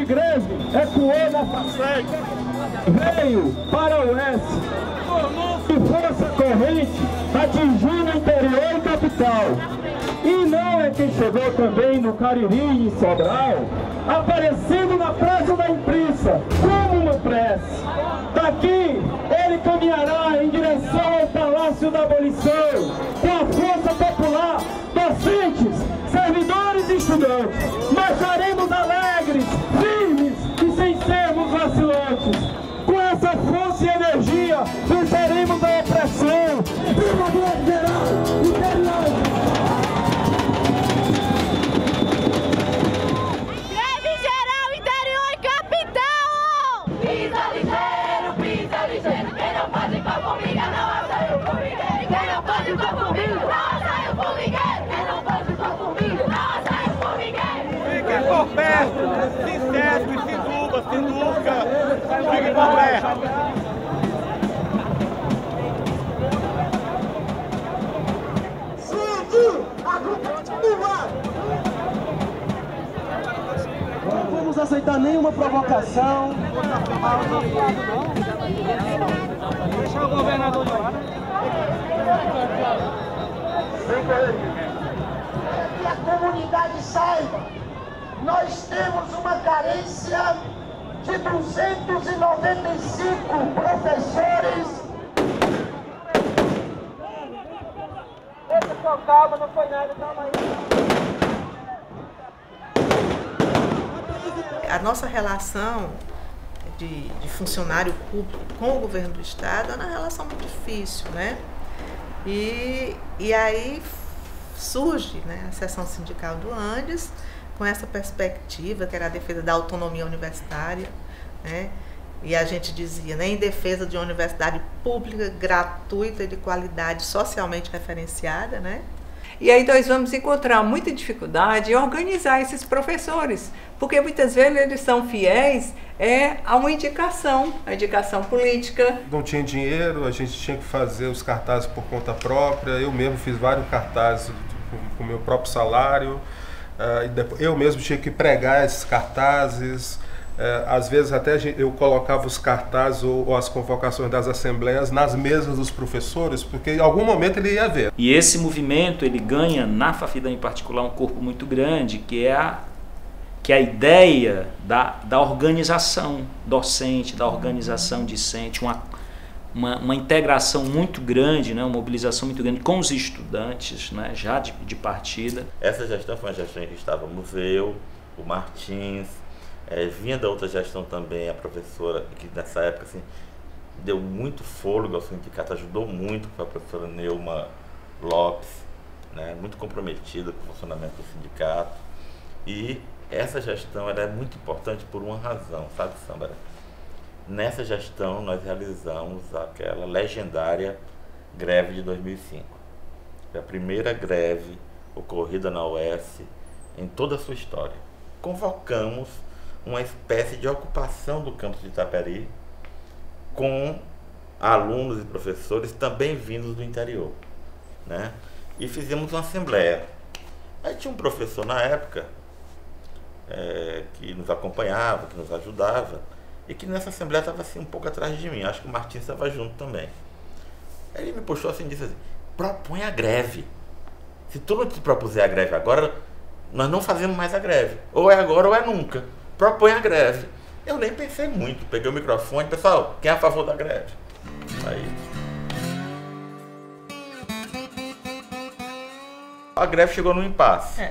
de greve ecoou na FACEG, veio para o oeste, tornou-se força corrente, atingindo o interior e capital. E não é quem chegou também no Cariri e Sobral, aparecendo na Praça da Imprensa como uma prece. Daqui ele caminhará em direção ao Palácio da Abolição, com a força popular, docentes, servidores e estudantes. Marcharemos alegres, firmes e sem sermos vacilantes. Com essa força e energia, venceremos a opressão. Viva a greve geral interior! Quem não pode com a formiga não assaia o formigueiro. Quem não pode com a formiga não assaia o formigueiro. Quem não pode com a formiga não assaia o formigueiro. Fiquem por perto, se sesque, se duba, se nunca. Fiquem por perto. Não vamos aceitar nenhuma provocação. Deixa o governador de lado. Que a comunidade saiba, nós temos uma carência de 295 professores. Deixa só calma, não foi nada, calma aí. A nossa relação de funcionário público com o governo do estado é uma relação muito difícil, né? E aí surge, né, a seção sindical do Andes com essa perspectiva que era a defesa da autonomia universitária, né? E a gente dizia, né, em defesa de uma universidade pública, gratuita, de qualidade, socialmente referenciada, né? E aí nós vamos encontrar muita dificuldade em organizar esses professores, porque muitas vezes eles são fiéis a uma indicação, a indicação política. Não tinha dinheiro, a gente tinha que fazer os cartazes por conta própria, eu mesmo fiz vários cartazes com o meu próprio salário, eu mesmo tinha que pregar esses cartazes. Às vezes até eu colocava os cartazes ou as convocações das assembleias nas mesas dos professores, porque em algum momento ele ia ver. E esse movimento ele ganha na Fafidam em particular um corpo muito grande, que é a ideia da organização docente, da organização discente, uma integração muito grande, né, uma mobilização muito grande com os estudantes, né, já de partida. Essa gestão foi uma gestão em que estávamos eu, o Martins, vinha da outra gestão também a professora, que nessa época assim, deu muito fôlego ao sindicato, ajudou muito, foi a professora Neuma Lopes, né, muito comprometida com o funcionamento do sindicato. E essa gestão ela é muito importante por uma razão, sabe, Sandra? Nessa gestão nós realizamos aquela legendária greve de 2005. Foi a primeira greve ocorrida na UES em toda a sua história. Convocamos uma espécie de ocupação do campus de Itaperi com alunos e professores também vindos do interior, né? E fizemos uma assembleia. Aí tinha um professor na época que nos acompanhava, que nos ajudava, e que nessa assembleia estava assim um pouco atrás de mim, acho que o Martins estava junto também. Aí ele me puxou assim e disse assim: propõe a greve. Se tu não te propuser a greve agora, nós não fazemos mais a greve. Ou é agora ou é nunca. Propõe a greve. Eu nem pensei muito, peguei o microfone, pessoal, quem é a favor da greve? Aí a greve chegou no impasse.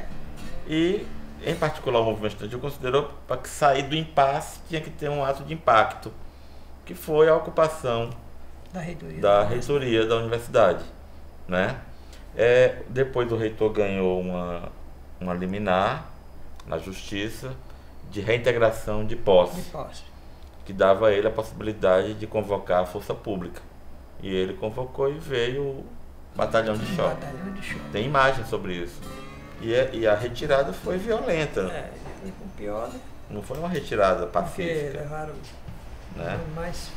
E, em particular, o movimento estudantil considerou que para sair do impasse tinha que ter um ato de impacto, que foi a ocupação da reitoria da universidade, né? Depois o reitor ganhou uma liminar na justiça de reintegração de posse, que dava a ele a possibilidade de convocar a força pública. E ele convocou e veio o batalhão de choque. Tem imagem sobre isso. E a retirada foi violenta. Pior, né? Não foi uma retirada pacífica. Porque levaram, né? O mais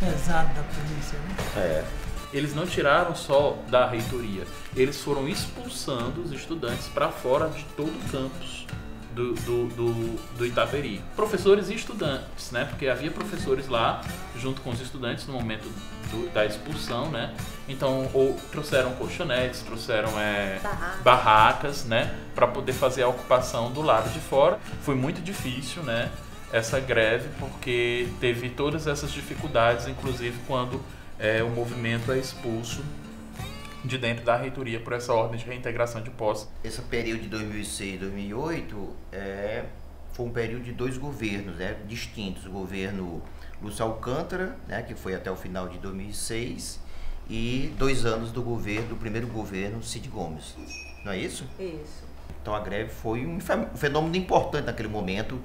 pesado da polícia, né? Eles não tiraram só da reitoria, eles foram expulsando os estudantes para fora de todo o campus. do Itaperi. Professores e estudantes, né? Porque havia professores lá, junto com os estudantes, no momento da expulsão, né? Então, trouxeram colchonetes, trouxeram barracas, né? Para poder fazer a ocupação do lado de fora. Foi muito difícil, né? Essa greve, porque teve todas essas dificuldades, inclusive quando o movimento é expulso de dentro da reitoria por essa ordem de reintegração de posse. Esse período de 2006 e 2008 foi um período de dois governos, né, distintos. O governo Lúcio Alcântara, né, que foi até o final de 2006, e 2 anos do primeiro governo Cid Gomes. Não é isso? Isso. Então a greve foi um fenômeno importante naquele momento,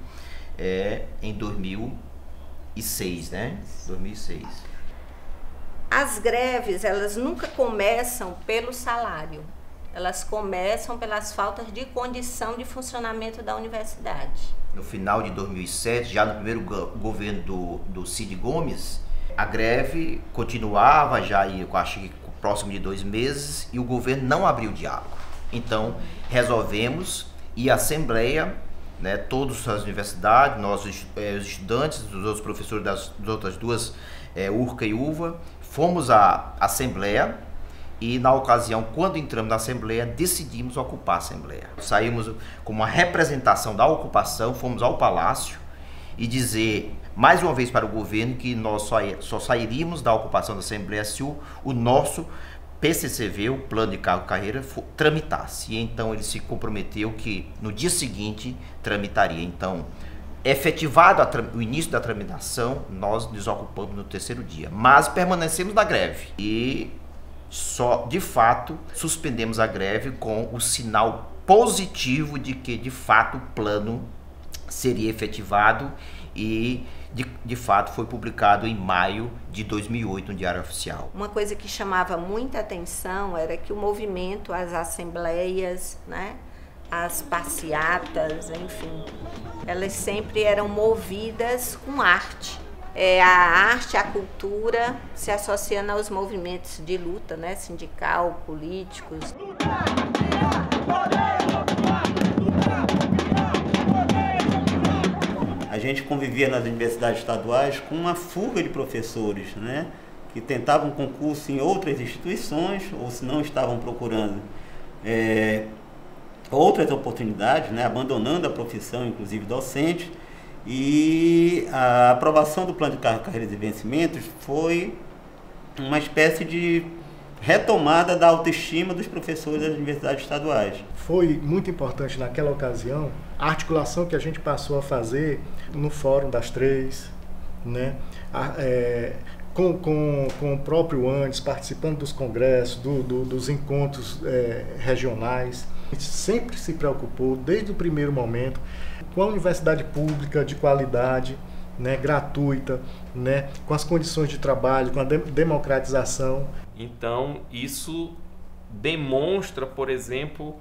em 2006, né? 2006. As greves, elas nunca começam pelo salário. Elas começam pelas faltas de condição de funcionamento da universidade. No final de 2007, já no primeiro governo do Cid Gomes, a greve continuava já, eu acho que próximo de 2 meses, e o governo não abriu diálogo. Então, resolvemos ir à Assembleia, né, todas as universidades, nós os estudantes, os outros professores das outras duas, URCA e UVA, fomos à Assembleia e, na ocasião, quando entramos na Assembleia, decidimos ocupar a Assembleia. Saímos com uma representação da ocupação, fomos ao Palácio e dizer, mais uma vez para o governo, que nós só sairíamos da ocupação da Assembleia se o nosso PCCV, o Plano de Carreira, tramitasse. E então ele se comprometeu que no dia seguinte tramitaria. Então, efetivado o início da tramitação, nós nos ocupamos no 3º dia, mas permanecemos na greve e só, de fato, suspendemos a greve com o sinal positivo de que, de fato, o plano seria efetivado e, de fato, foi publicado em maio de 2008 no Diário Oficial. Uma coisa que chamava muita atenção era que o movimento, as assembleias, né, as passeatas, enfim, elas sempre eram movidas com arte. A arte, a cultura se associando aos movimentos de luta, né, sindical, políticos. A gente convivia nas universidades estaduais com uma fuga de professores, né, que tentavam concurso em outras instituições ou se não estavam procurando outras oportunidades, né, abandonando a profissão, inclusive docente, e a aprovação do plano de carreiras e vencimentos foi uma espécie de retomada da autoestima dos professores das universidades estaduais. Foi muito importante naquela ocasião a articulação que a gente passou a fazer no Fórum das Três, né, com o próprio Andes, participando dos congressos, dos encontros regionais. A gente sempre se preocupou, desde o primeiro momento, com a universidade pública de qualidade, né, gratuita, né, com as condições de trabalho, com a democratização. Então, isso demonstra, por exemplo,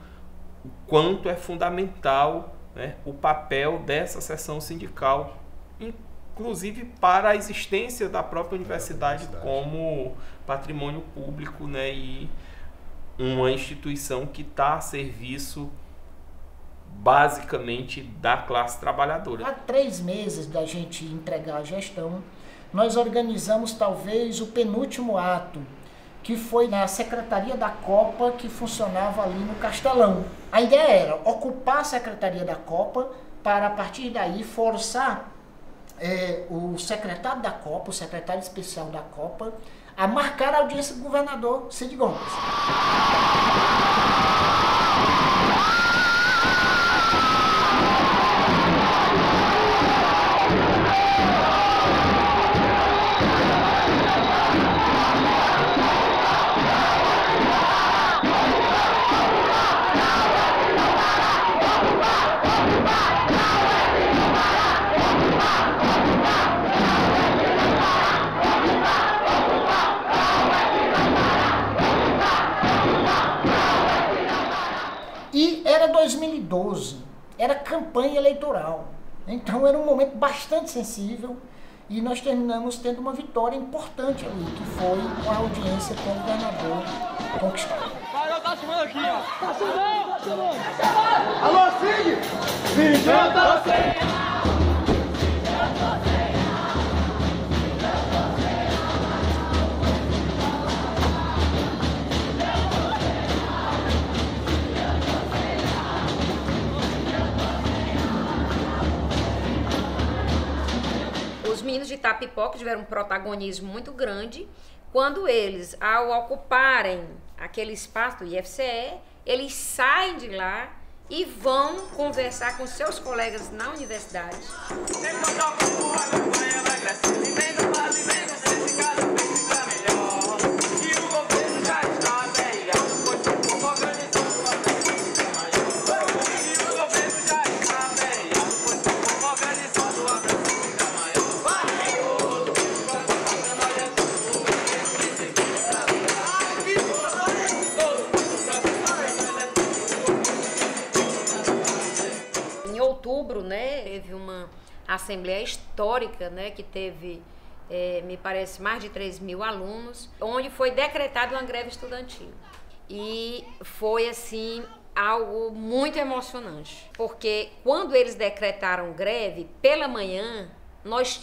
o quanto é fundamental, né, o papel dessa seção sindical, inclusive para a existência da própria universidade como patrimônio público, né, e uma instituição que está a serviço basicamente da classe trabalhadora. Há 3 meses da gente entregar a gestão, nós organizamos talvez o penúltimo ato, que foi na Secretaria da Copa, que funcionava ali no Castelão. A ideia era ocupar a Secretaria da Copa para, a partir daí, forçar o secretário da Copa, o secretário especial da Copa, a marcar a audiência do governador Cid Gomes. E era 2012, era campanha eleitoral, então era um momento bastante sensível e nós terminamos tendo uma vitória importante ali, que foi a audiência com o governador conquistada. aqui, ó. Tá chamando. Alô, Cid! Cid, eu tô sem. Os meninos de Itapipoca tiveram um protagonismo muito grande quando eles, ao ocuparem aquele espaço do IFCE, eles saem de lá e vão conversar com seus colegas na universidade. Né, teve uma assembleia histórica, né, que teve, me parece, mais de 3.000 alunos, onde foi decretada uma greve estudantil. E foi, assim, algo muito emocionante, porque quando eles decretaram greve, pela manhã, nós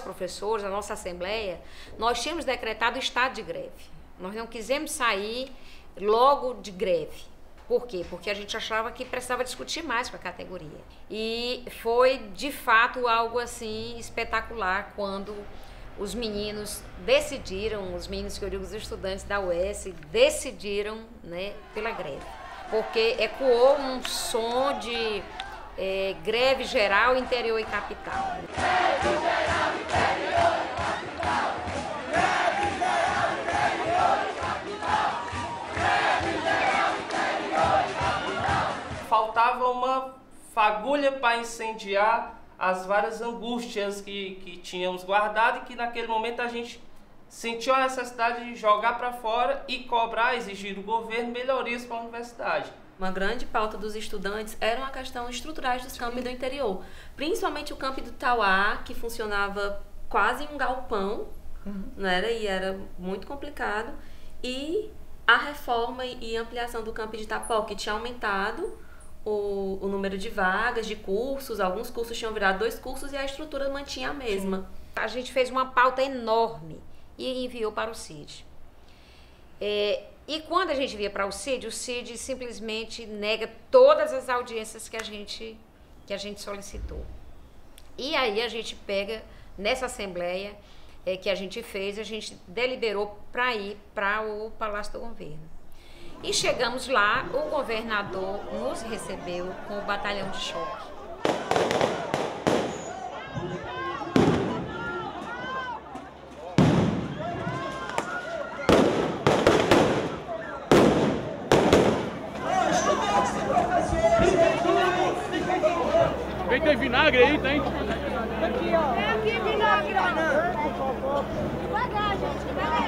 professores, a nossa assembleia, nós tínhamos decretado estado de greve. Nós não quisemos sair logo de greve. Por quê? Porque a gente achava que precisava discutir mais com a categoria. E foi, de fato, algo assim espetacular quando os meninos decidiram, os meninos que eu digo, os estudantes da UES, decidiram, né, pela greve. Porque ecoou um som de greve geral, interior e capital. Greve geral, interior e capital. Greve geral, interior e capital. Greve geral. Faltava uma fagulha para incendiar as várias angústias que tínhamos guardado e que naquele momento a gente sentiu a necessidade de jogar para fora e cobrar, exigir do governo melhorias para a universidade. Uma grande pauta dos estudantes era uma questão estruturais dos campi do interior, principalmente o campi do Tauá, que funcionava quase em um galpão, né, e era muito complicado, e a reforma e ampliação do campi de Itapoca, que tinha aumentado o número de vagas, de cursos, alguns cursos tinham virado 2 cursos e a estrutura mantinha a mesma. A gente fez uma pauta enorme e enviou para o CID. E quando a gente envia para o CID simplesmente nega todas as audiências que a gente solicitou. E aí a gente pega, nessa assembleia que a gente fez, a gente deliberou para ir para o Palácio do Governo. E chegamos lá, o governador nos recebeu com o batalhão de choque. Quem tem vinagre aí, tem? Aqui, ó. É aqui vinagre, não. Devagar, gente, devagar.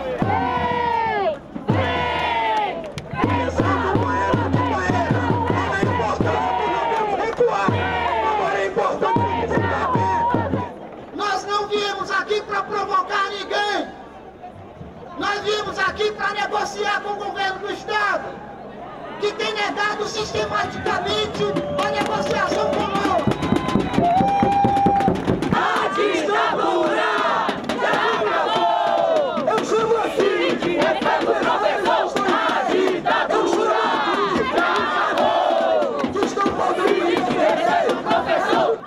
Nós não viemos aqui para provocar ninguém. Nós viemos aqui para negociar com o governo do estado, que tem negado sistematicamente a negociação comum. A ditadura já acabou! Eu chamo assim, de respeito professor, a ditadura já acabou! Estão falando de respeito professor!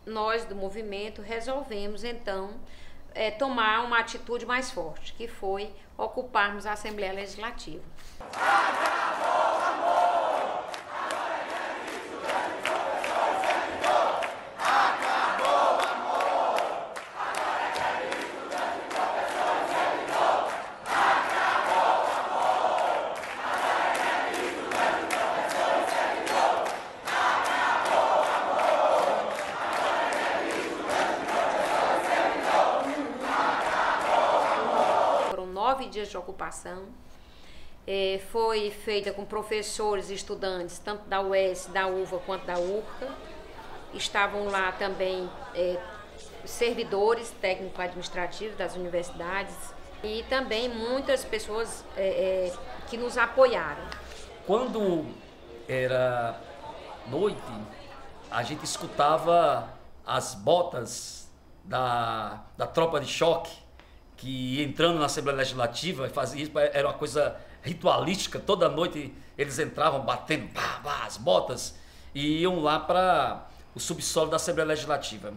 Nós do movimento resolvemos então tomar uma atitude mais forte, que foi ocuparmos a Assembleia Legislativa. 9 dias de ocupação. Foi feita com professores e estudantes, tanto da UES, da UVA quanto da URCA. Estavam lá também servidores técnico-administrativos das universidades e também muitas pessoas que nos apoiaram. Quando era noite, a gente escutava as botas da tropa de choque que ia entrando na Assembleia Legislativa e fazia isso, era uma coisa ritualística. Toda noite eles entravam batendo as botas e iam lá para o subsolo da Assembleia Legislativa.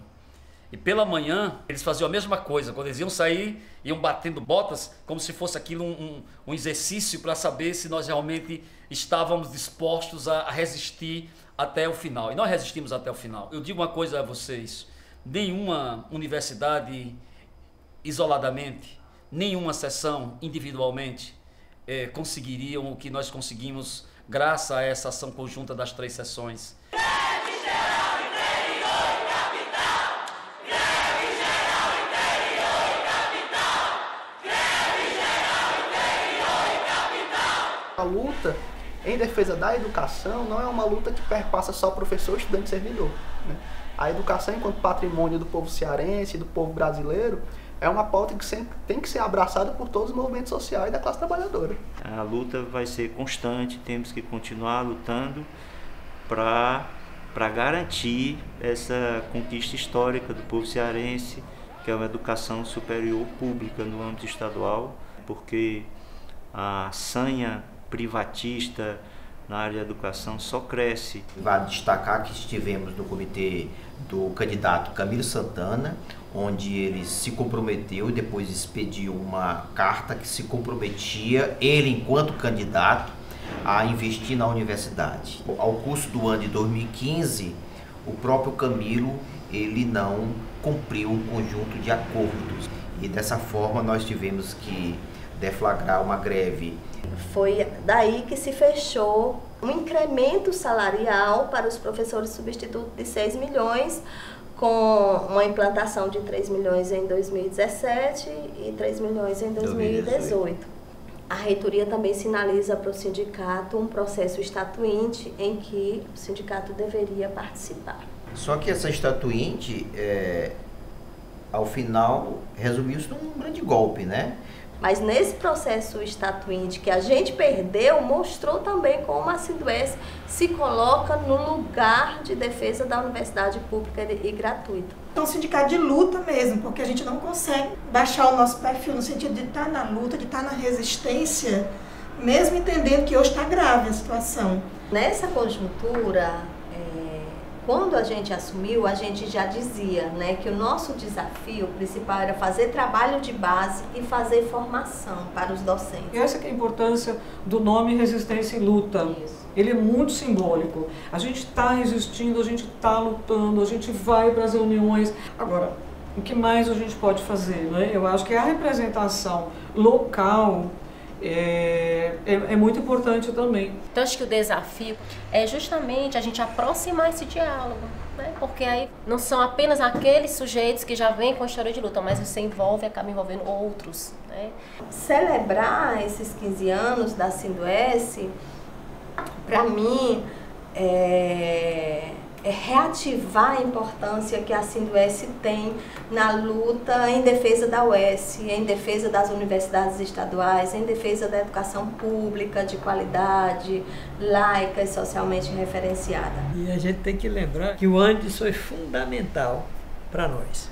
E pela manhã eles faziam a mesma coisa. Quando eles iam sair, iam batendo botas como se fosse aquilo um exercício para saber se nós realmente estávamos dispostos a resistir até o final. E nós resistimos até o final. Eu digo uma coisa a vocês: nenhuma universidade isoladamente, nenhuma seção individualmente conseguiriam o que nós conseguimos graças a essa ação conjunta das 3 seções. A luta em defesa da educação não é uma luta que perpassa só professor, estudante e servidor, né? A educação enquanto patrimônio do povo cearense, do povo brasileiro, é uma pauta que sempre tem que ser abraçada por todos os movimentos sociais da classe trabalhadora. A luta vai ser constante, temos que continuar lutando para garantir essa conquista histórica do povo cearense, que é uma educação superior pública no âmbito estadual, porque a sanha privatista na área da educação só cresce. Vale destacar que estivemos no comitê do candidato Camilo Santana, onde ele se comprometeu e depois expediu uma carta que se comprometia, ele enquanto candidato, a investir na universidade. Ao curso do ano de 2015, o próprio Camilo, ele não cumpriu um conjunto de acordos. E dessa forma nós tivemos que deflagrar uma greve. Foi daí que se fechou um incremento salarial para os professores substitutos de 6 milhões, com uma implantação de 3 milhões em 2017 e 3 milhões em 2018. A reitoria também sinaliza para o sindicato um processo estatuinte em que o sindicato deveria participar. Só que essa estatuinte, ao final, resumiu-se num grande golpe, né? Mas nesse processo estatuinte que a gente perdeu, mostrou também como a Sindues se coloca no lugar de defesa da universidade pública e gratuita. É um sindicato de luta mesmo, porque a gente não consegue baixar o nosso perfil no sentido de estar na luta, de estar na resistência, mesmo entendendo que hoje está grave a situação. Nessa conjuntura, quando a gente assumiu, a gente já dizia, né, que o nosso desafio principal era fazer trabalho de base e fazer formação para os docentes. E essa que é a importância do nome Resistência e Luta. Isso. Ele é muito simbólico. A gente está resistindo, a gente está lutando, a gente vai para as reuniões. Agora, o que mais a gente pode fazer, né? Eu acho que a representação local é muito importante também. Então acho que o desafio é justamente a gente aproximar esse diálogo, né? Porque aí não são apenas aqueles sujeitos que já vêm com a história de luta, mas você acaba envolvendo outros, né? Celebrar esses 15 anos da Sindues, para mim, é reativar a importância que a Sindues tem na luta em defesa da UES, em defesa das universidades estaduais, em defesa da educação pública de qualidade, laica e socialmente referenciada. E a gente tem que lembrar que o Andes foi fundamental para nós.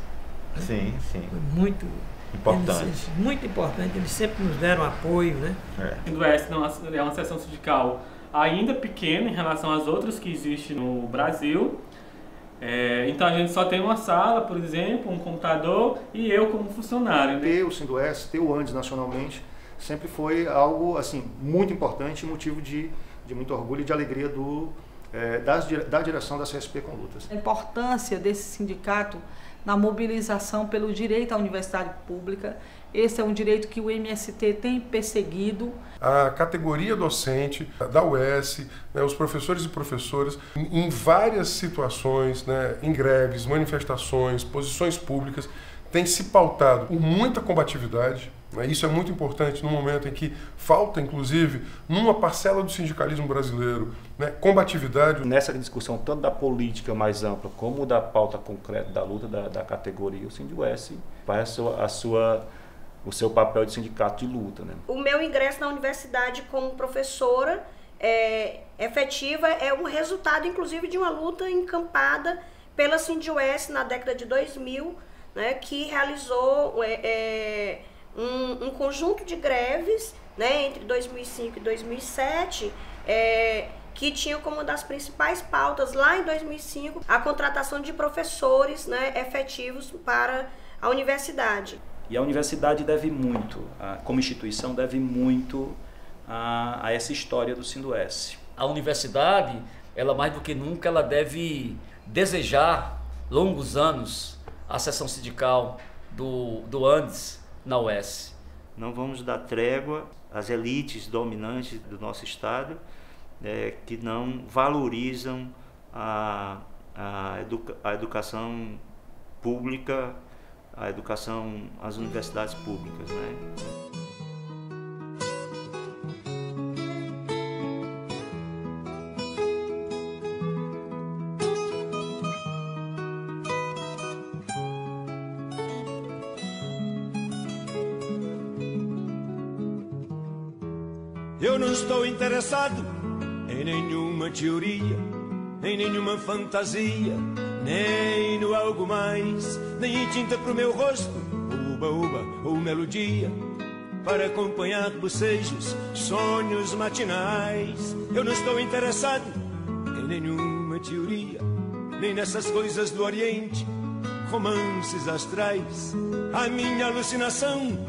Sim, sim. Foi muito importante. Muito importante, eles sempre nos deram apoio, né? A Sindues é uma seção sindical ainda pequena em relação às outras que existem no Brasil. Então a gente só tem uma sala, por exemplo, um computador e eu como funcionário. Ter o Sindues, ter o Andes nacionalmente, sempre foi algo assim, muito importante e motivo de muito orgulho e de alegria da direção da CSP com Lutas. A importância desse sindicato na mobilização pelo direito à universidade pública. Esse é um direito que o MST tem perseguido. A categoria docente da UES, né, os professores e professoras, em várias situações, né, em greves, manifestações, posições públicas, tem se pautado com muita combatividade, Isso é muito importante no momento em que falta, inclusive, numa parcela do sindicalismo brasileiro, combatividade. Nessa discussão, tanto da política mais ampla como da pauta concreta da luta da categoria, o SINDUES faz o seu papel de sindicato de luta. O meu ingresso na universidade como professora efetiva é um resultado, inclusive, de uma luta encampada pela SINDUES na década de 2000, que realizou um conjunto de greves entre 2005 e 2007, que tinha como uma das principais pautas lá em 2005 a contratação de professores efetivos para a universidade. E a universidade deve muito, como instituição, deve muito a essa história do SINDUES. A universidade, ela mais do que nunca, ela deve desejar longos anos a seção sindical do Andes na UES. Não vamos dar trégua às elites dominantes do nosso Estado, que não valorizam a educação pública, as universidades públicas, Eu não estou interessado em nenhuma teoria, em nenhuma fantasia, nem no algo mais, nem em tinta pro meu rosto, ou uba-uba, ou melodia, para acompanhar bocejos, sonhos matinais. Eu não estou interessado em nenhuma teoria, nem nessas coisas do Oriente, romances astrais. A minha alucinação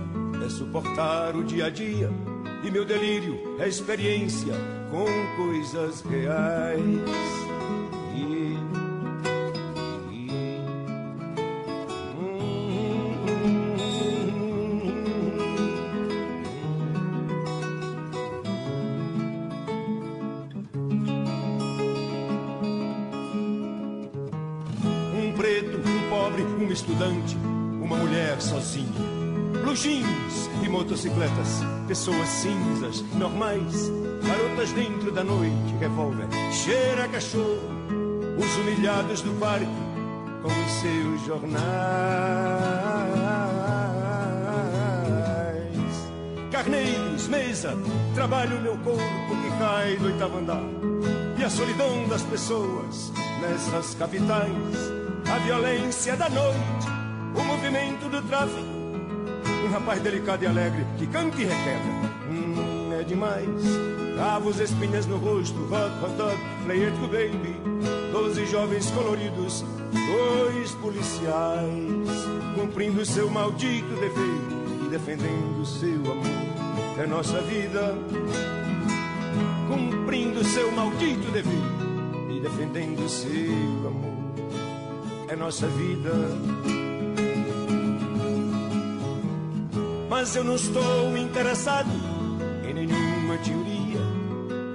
é suportar o dia a dia, e meu delírio é experiência com coisas reais. Um preto, um pobre, um estudante, uma mulher sozinha, blue jeans e motocicletas, pessoas cinzas, normais, garotas dentro da noite, revólver, cheira a cachorro, os humilhados do parque com os seus jornais, carneiros, mesa, trabalho meu corpo que cai do 8º andar, e a solidão das pessoas nessas capitais, a violência da noite, o movimento do tráfico, um rapaz delicado e alegre que canta e requebra. É demais. Cravos, espinhas no rosto, hot dog, play it baby. 12 jovens coloridos, 2 policiais, cumprindo seu maldito dever e defendendo seu amor. É nossa vida, cumprindo seu maldito dever e defendendo seu amor. É nossa vida. Mas eu não estou interessado em nenhuma teoria,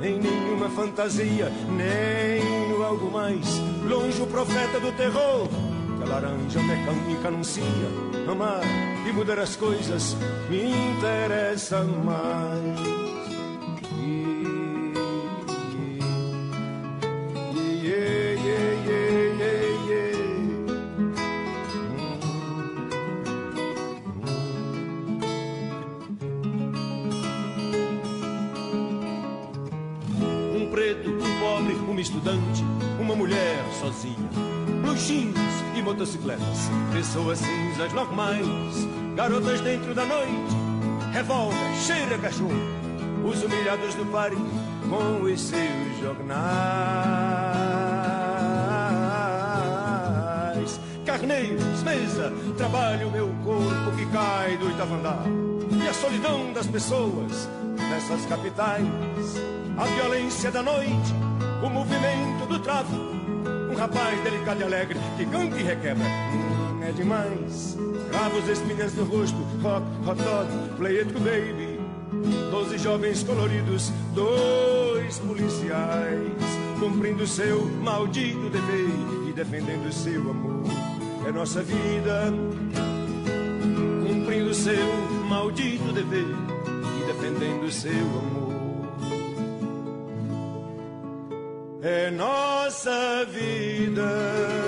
em nenhuma fantasia, nem no algo mais. Longe o profeta do terror, que a laranja mecânica anuncia. Amar e mudar as coisas me interessa mais. Uma estudante, uma mulher sozinha, blue jeans e motocicletas, pessoas cinzas normais, garotas dentro da noite, revólver, cheira a cachorro, os humilhados do parque com os seus jornais, carneiros, mesa, trabalho meu corpo que cai do 8º andar, e a solidão das pessoas nessas capitais, a violência da noite, o movimento do tráfico, um rapaz delicado e alegre que canta e requebra. É demais. Cravos, espinhas no rosto, hot dog, play it baby. 12 jovens coloridos, 2 policiais, cumprindo seu maldito dever e defendendo seu amor. É nossa vida, cumprindo seu maldito maldito dever e defendendo seu amor. É nossa vida